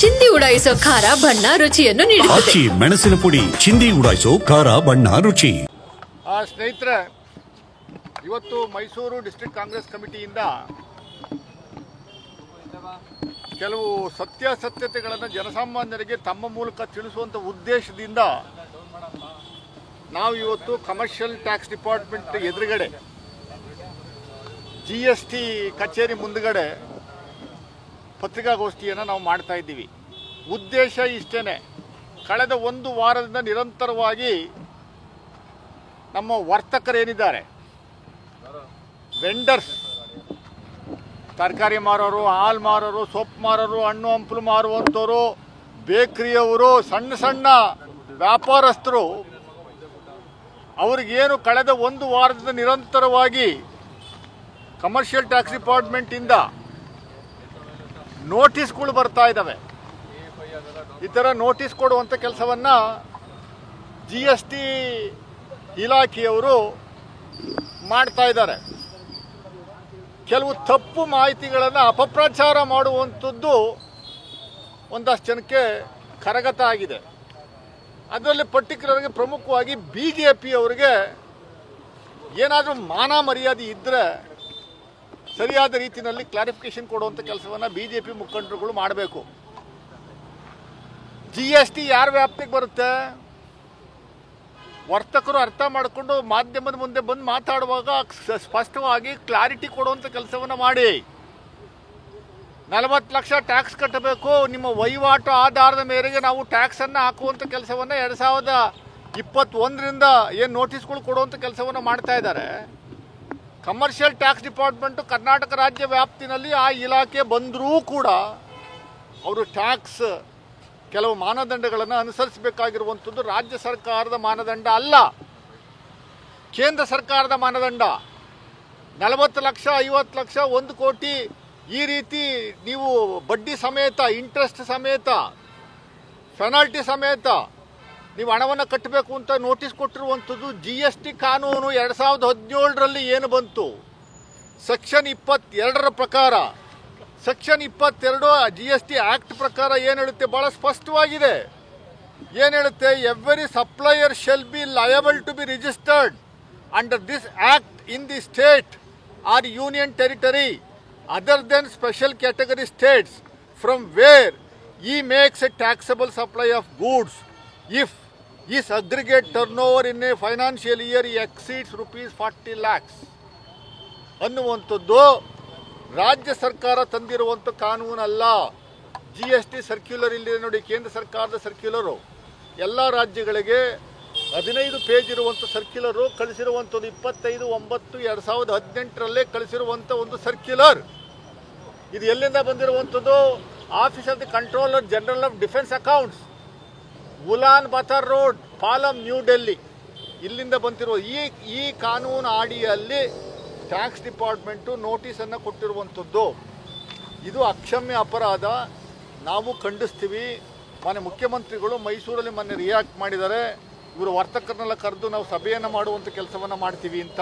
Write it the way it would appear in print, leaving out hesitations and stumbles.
ಚಿಂದಿ ಉಡಾಯಿಸೋ ಖಾರ ಬಣ್ಣ ರುಚಿಯನ್ನು ನೀಡುತ್ತದೆ. ಮೆಣಸಿನ ಪುಡಿ ಚಿಂದಿ ಉಡಾಯಿಸೋ ಖಾರ ಬಣ್ಣ ರುಚಿ. ಸ್ನೇಹಿತರೆ, ಇವತ್ತು ಮೈಸೂರು ಡಿಸ್ಟ್ರಿಕ್ಟ್ ಕಾಂಗ್ರೆಸ್ ಕಮಿಟಿಯಿಂದ ಕೆಲವು ಸತ್ಯಾಸತ್ಯತೆಗಳನ್ನು ಜನಸಾಮಾನ್ಯರಿಗೆ ತಮ್ಮ ಮೂಲಕ ತಿಳಿಸುವಂಥ ಉದ್ದೇಶದಿಂದ ನಾವು ಇವತ್ತು ಕಮರ್ಷಿಯಲ್ ಟ್ಯಾಕ್ಸ್ ಡಿಪಾರ್ಟ್ಮೆಂಟ್ ಎದುರುಗಡೆ GST ಕಚೇರಿ ಮುಂದುಗಡೆ ಪತ್ರಿಕಾಗೋಷ್ಠಿಯನ್ನು ನಾವು ಮಾಡ್ತಾ ಇದ್ದೀವಿ. ಉದ್ದೇಶ ಇಷ್ಟೇ, ಕಳೆದ ಒಂದು ವಾರದಿಂದ ನಿರಂತರವಾಗಿ ನಮ್ಮ ವರ್ತಕರೇನಿದ್ದಾರೆ, ವೆಂಡರ್ಸ್, ತರಕಾರಿ ಮಾರೋರು, ಹಾಲು ಮಾರೋರು, ಸೊಪ್ಪು ಮಾರೋರು, ಹಣ್ಣು ಹಂಪಲು ಮಾರುವಂಥವರು, ಬೇಕ್ರಿಯವರು, ಸಣ್ಣ ಸಣ್ಣ ವ್ಯಾಪಾರಸ್ಥರು, ಅವ್ರಿಗೇನು ಕಳೆದ ಒಂದು ವಾರದಿಂದ ನಿರಂತರವಾಗಿ ಕಮರ್ಷಿಯಲ್ ಟ್ಯಾಕ್ಸ್ ಡಿಪಾರ್ಟ್ಮೆಂಟಿಂದ ನೋಟಿಸ್ಗಳು ಬರ್ತಾ ಇದ್ದಾವೆ. ಈ ಥರ ನೋಟಿಸ್ ಕೊಡುವಂಥ ಕೆಲಸವನ್ನು GST ಇಲಾಖೆಯವರು ಮಾಡ್ತಾ ಇದ್ದಾರೆ. ಕೆಲವು ತಪ್ಪು ಮಾಹಿತಿಗಳನ್ನು ಅಪಪ್ರಚಾರ ಮಾಡುವಂಥದ್ದು ಒಂದಷ್ಟು ಜನಕ್ಕೆ ಕರಗತ ಆಗಿದೆ. ಅದರಲ್ಲಿ ಪರ್ಟಿಕ್ಯುಲರ್ಗೆ ಪ್ರಮುಖವಾಗಿ BJP ಅವರಿಗೆ ಏನಾದರೂ ಮಾನ ಮರ್ಯಾದೆ ಇದ್ದರೆ ಸರಿಯಾದ ರೀತಿಯಲ್ಲಿ ಕ್ಲಾರಿಫಿಕೇಶನ್ ಕೊಡುವಂಥ ಕೆಲಸವನ್ನು BJP ಮುಖಂಡರುಗಳು ಮಾಡಬೇಕು. GST ಯಾರ ವ್ಯಾಪ್ತಿಗೆ ಬರುತ್ತೆ? ವರ್ತಕರು ಅರ್ಥ ಮಾಡಿಕೊಂಡು ಮಾಧ್ಯಮದ ಮುಂದೆ ಬಂದು ಮಾತಾಡುವಾಗ ಸ್ಪಷ್ಟವಾಗಿ ಕ್ಲಾರಿಟಿ ಕೊಡುವಂಥ ಕೆಲಸವನ್ನು ಮಾಡಿ. 40 ಲಕ್ಷ ಟ್ಯಾಕ್ಸ್ ಕಟ್ಟಬೇಕು, ನಿಮ್ಮ ವಹಿವಾಟು ಆಧಾರದ ಮೇರೆಗೆ ನಾವು ಟ್ಯಾಕ್ಸನ್ನು ಹಾಕುವಂಥ ಕೆಲಸವನ್ನು 2021ರಿಂದ ಏನು ನೋಟಿಸ್ಗಳು ಕೊಡುವಂಥ ಕೆಲಸವನ್ನು ಮಾಡ್ತಾ ಇದ್ದಾರೆ. ಕಮರ್ಷಿಯಲ್ ಟ್ಯಾಕ್ಸ್ ಡಿಪಾರ್ಟ್ಮೆಂಟು ಕರ್ನಾಟಕ ರಾಜ್ಯ ವ್ಯಾಪ್ತಿನಲ್ಲಿ ಆ ಇಲಾಖೆ ಬಂದರೂ ಕೂಡ ಅವರು ಟ್ಯಾಕ್ಸ್ ಕೆಲವು ಮಾನದಂಡಗಳನ್ನು ಅನುಸರಿಸಬೇಕಾಗಿರುವಂಥದ್ದು ರಾಜ್ಯ ಸರ್ಕಾರದ ಮಾನದಂಡ ಅಲ್ಲ, ಕೇಂದ್ರ ಸರ್ಕಾರದ ಮಾನದಂಡ. 40 ಲಕ್ಷ, 50 ಲಕ್ಷ, 1 ಕೋಟಿ ಈ ರೀತಿ ನೀವು ಬಡ್ಡಿ ಸಮೇತ, ಇಂಟ್ರೆಸ್ಟ್ ಸಮೇತ, ಪೆನಾಲ್ಟಿ ಸಮೇತ ನೀವು ಹಣವನ್ನು ಕಟ್ಟಬೇಕು ಅಂತ ನೋಟಿಸ್ ಕೊಟ್ಟಿರುವಂಥದ್ದು GST ಕಾನೂನು 2017ರಲ್ಲಿ ಏನು ಬಂತು, ಸೆಕ್ಷನ್ 22ರ ಪ್ರಕಾರ, ಸೆಕ್ಷನ್ 22 GST ಆ್ಯಕ್ಟ್ ಪ್ರಕಾರ ಏನು ಹೇಳುತ್ತೆ? ಭಾಳ ಸ್ಪಷ್ಟವಾಗಿದೆ. ಏನು ಹೇಳುತ್ತೆ? Every supplier shall be liable to be registered under this act in the state or union territory other than special category states from where he makes a taxable supply of goods if his aggregate turnover in a financial year exceeds ₹40 lakhs ಅನ್ನುವಂಥದ್ದು ರಾಜ್ಯ ಸರ್ಕಾರ ತಂದಿರುವಂಥ ಕಾನೂನಲ್ಲ. GST circular ಇಲ್ಲಿ ನೋಡಿ, ಕೇಂದ್ರ ಸರ್ಕಾರದ circular ಎಲ್ಲ ರಾಜ್ಯಗಳಿಗೆ 15 page ಇರುವಂಥ ಸರ್ಕ್ಯುಲರು ಕಳಿಸಿರುವಂಥದ್ದು 25/9/2018ರಲ್ಲೇ ಕಳಿಸಿರುವಂಥ ಒಂದು ಸರ್ಕ್ಯುಲರ್. ಇದು ಎಲ್ಲಿಂದ ಬಂದಿರುವಂಥದ್ದು? Office of the controller general of defence accounts, Ulan Bator road, Palam, new Delhi, ಇಲ್ಲಿಂದ ಬಂದಿರುವ ಈ ಕಾನೂನು ಅಡಿಯಲ್ಲಿ ಟ್ಯಾಕ್ಸ್ ಡಿಪಾರ್ಟ್ಮೆಂಟು ನೋಟಿಸನ್ನು ಕೊಟ್ಟಿರುವಂಥದ್ದು. ಇದು ಅಕ್ಷಮ್ಯ ಅಪರಾಧ, ನಾವು ಖಂಡಿಸ್ತೀವಿ. ಮಾನ್ಯ ಮುಖ್ಯಮಂತ್ರಿಗಳು ಮೈಸೂರಲ್ಲಿ ಮೊನ್ನೆ ರಿಯಾಕ್ಟ್ ಮಾಡಿದ್ದಾರೆ. ಇವರು ವರ್ತಕರನ್ನೆಲ್ಲ ಕರೆದು ನಾವು ಸಭೆಯನ್ನು ಮಾಡುವಂಥ ಕೆಲಸವನ್ನು ಮಾಡ್ತೀವಿ ಅಂತ.